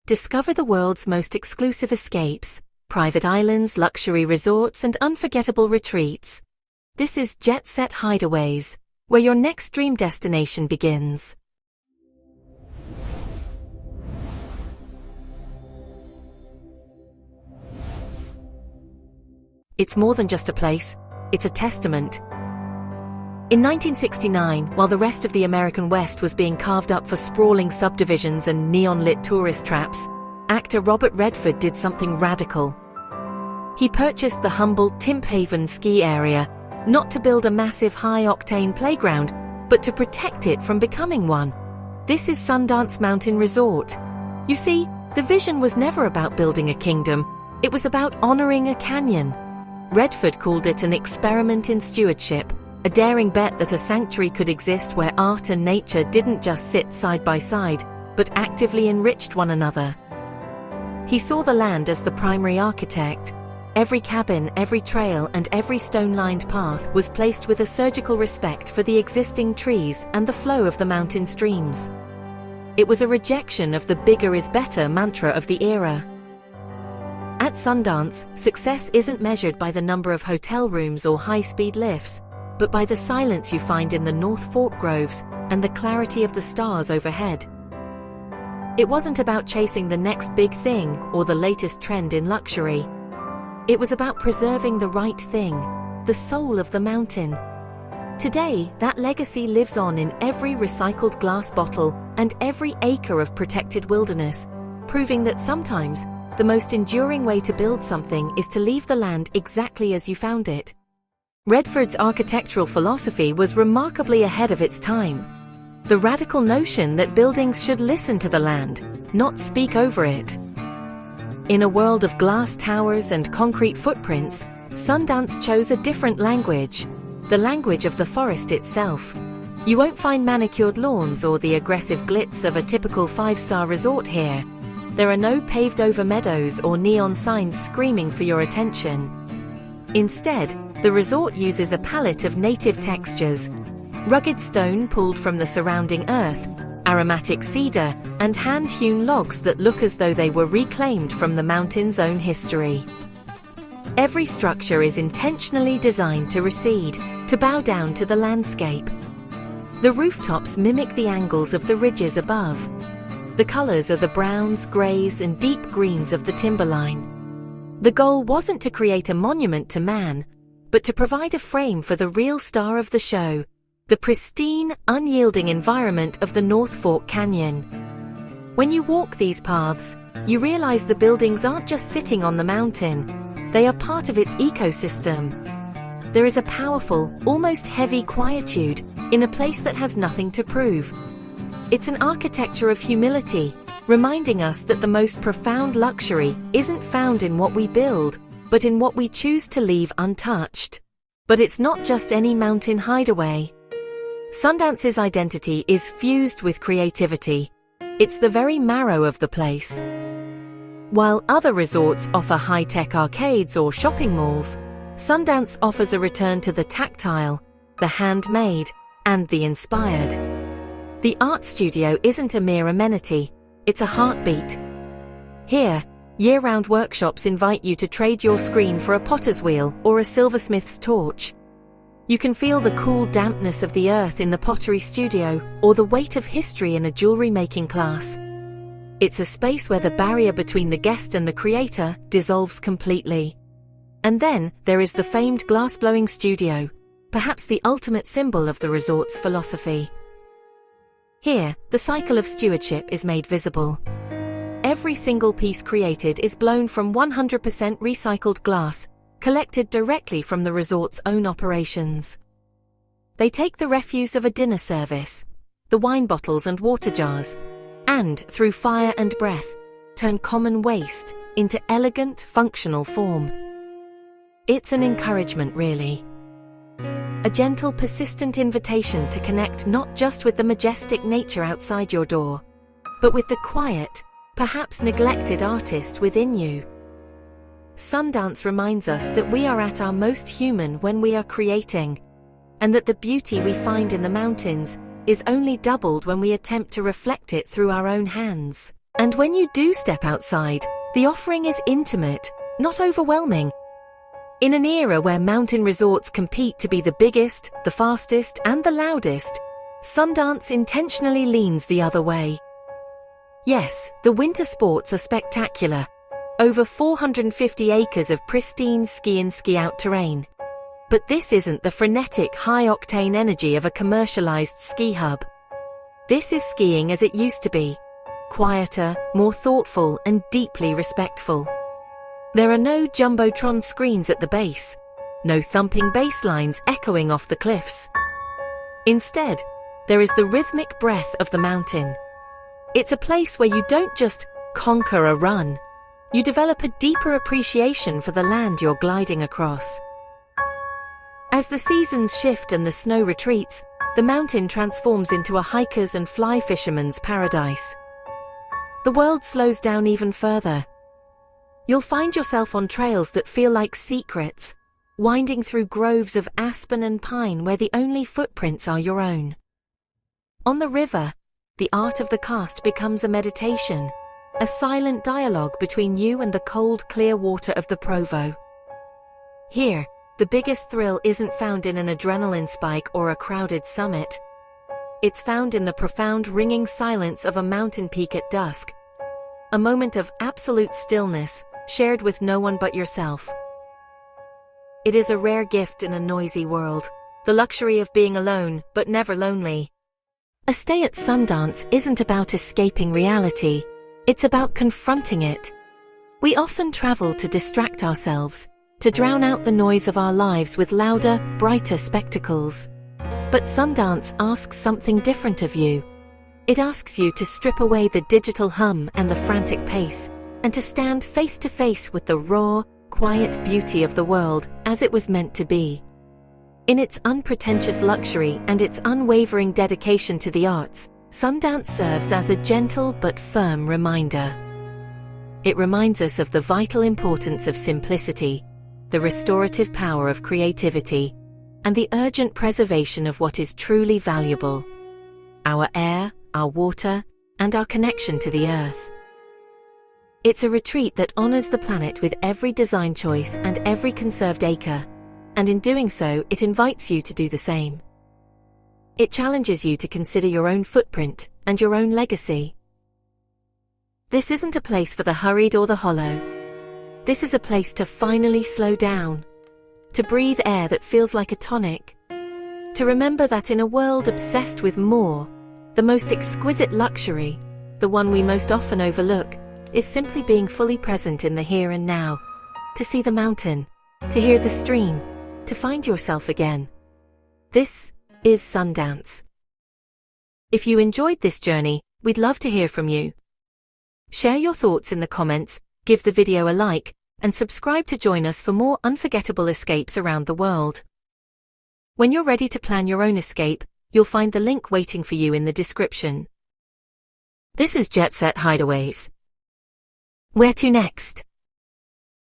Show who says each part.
Speaker 1: Discover the world's most exclusive escapes, private islands, luxury resorts, and unforgettable retreats. This is JetSet Hideaways, where your next dream destination begins. It's more than just a place, it's a testament. In 1969, while the rest of the American West was being carved up for sprawling subdivisions and neon-lit tourist traps, actor Robert Redford did something radical. He purchased the humble Timphaven ski area, not to build a massive high-octane playground, but to protect it from becoming one. This is Sundance Mountain Resort. You see, the vision was never about building a kingdom, it was about honoring a canyon. Redford called it an experiment in stewardship, a daring bet that a sanctuary could exist where art and nature didn't just sit side by side, but actively enriched one another. He saw the land as the primary architect. Every cabin, every trail, and every stone-lined path was placed with a surgical respect for the existing trees and the flow of the mountain streams. It was a rejection of the bigger is better mantra of the era. At Sundance, success isn't measured by the number of hotel rooms or high-speed lifts, but by the silence you find in the North Fork groves and the clarity of the stars overhead. It wasn't about chasing the next big thing or the latest trend in luxury. It was about preserving the right thing, the soul of the mountain. Today, that legacy lives on in every recycled glass bottle and every acre of protected wilderness, proving that sometimes the most enduring way to build something is to leave the land exactly as you found it. Redford's architectural philosophy was remarkably ahead of its time. The radical notion that buildings should listen to the land, not speak over it. In a world of glass towers and concrete footprints, Sundance chose a different language, the language of the forest itself. You won't find manicured lawns or the aggressive glitz of a typical five-star resort here. There are no paved-over meadows or neon signs screaming for your attention. Instead, the resort uses a palette of native textures: rugged stone pulled from the surrounding earth, aromatic cedar, and hand-hewn logs that look as though they were reclaimed from the mountain's own history. Every structure is intentionally designed to recede, to bow down to the landscape. The rooftops mimic the angles of the ridges above. The colors are the browns, grays, and deep greens of the timberline. The goal wasn't to create a monument to man, but to provide a frame for the real star of the show, the pristine, unyielding environment of the North Fork Canyon. When you walk these paths, you realize the buildings aren't just sitting on the mountain, they are part of its ecosystem. There is a powerful, almost heavy quietude in a place that has nothing to prove. It's an architecture of humility, reminding us that the most profound luxury isn't found in what we build, but in what we choose to leave untouched. But it's not just any mountain hideaway. Sundance's identity is fused with creativity. It's the very marrow of the place. While other resorts offer high-tech arcades or shopping malls, Sundance offers a return to the tactile, the handmade, and the inspired. The art studio isn't a mere amenity, it's a heartbeat. Here, year-round workshops invite you to trade your screen for a potter's wheel or a silversmith's torch. You can feel the cool dampness of the earth in the pottery studio or the weight of history in a jewelry-making class. It's a space where the barrier between the guest and the creator dissolves completely. And then there is the famed glass-blowing studio, perhaps the ultimate symbol of the resort's philosophy. Here, the cycle of stewardship is made visible. Every single piece created is blown from 100% recycled glass, collected directly from the resort's own operations. They take the refuse of a dinner service, the wine bottles and water jars, and, through fire and breath, turn common waste into elegant, functional form. It's an encouragement, really. A gentle, persistent invitation to connect not just with the majestic nature outside your door, but with the quiet, perhaps neglected artist within you. Sundance reminds us that we are at our most human when we are creating, and that the beauty we find in the mountains is only doubled when we attempt to reflect it through our own hands. And when you do step outside, the offering is intimate, not overwhelming. In an era where mountain resorts compete to be the biggest, the fastest, and the loudest, Sundance intentionally leans the other way. Yes, the winter sports are spectacular. Over 450 acres of pristine ski-in ski-out terrain. But this isn't the frenetic, high-octane energy of a commercialized ski hub. This is skiing as it used to be. Quieter, more thoughtful, and deeply respectful. There are no jumbotron screens at the base. No thumping bass lines echoing off the cliffs. Instead, there is the rhythmic breath of the mountain. It's a place where you don't just conquer a run. You develop a deeper appreciation for the land you're gliding across. As the seasons shift and the snow retreats, the mountain transforms into a hiker's and fly fisherman's paradise. The world slows down even further. You'll find yourself on trails that feel like secrets, winding through groves of aspen and pine where the only footprints are your own. On the river, the art of the cast becomes a meditation, a silent dialogue between you and the cold, clear water of the Provo. Here, the biggest thrill isn't found in an adrenaline spike or a crowded summit. It's found in the profound, ringing silence of a mountain peak at dusk. A moment of absolute stillness, shared with no one but yourself. It is a rare gift in a noisy world, the luxury of being alone, but never lonely. A stay at Sundance isn't about escaping reality, it's about confronting it. We often travel to distract ourselves, to drown out the noise of our lives with louder, brighter spectacles. But Sundance asks something different of you. It asks you to strip away the digital hum and the frantic pace, and to stand face to face with the raw, quiet beauty of the world as it was meant to be. In its unpretentious luxury and its unwavering dedication to the arts, Sundance serves as a gentle but firm reminder. It reminds us of the vital importance of simplicity, the restorative power of creativity, and the urgent preservation of what is truly valuable: our air, our water, and our connection to the earth. It's a retreat that honors the planet with every design choice and every conserved acre, and in doing so, it invites you to do the same. It challenges you to consider your own footprint and your own legacy. This isn't a place for the hurried or the hollow. This is a place to finally slow down, to breathe air that feels like a tonic, to remember that in a world obsessed with more, the most exquisite luxury, the one we most often overlook, is simply being fully present in the here and now, to see the mountain, to hear the stream, to find yourself again. This is Sundance. If you enjoyed this journey, we'd love to hear from you. Share your thoughts in the comments, give the video a like, and subscribe to join us for more unforgettable escapes around the world. When you're ready to plan your own escape, you'll find the link waiting for you in the description. This is JetSet Hideaways. Where to next?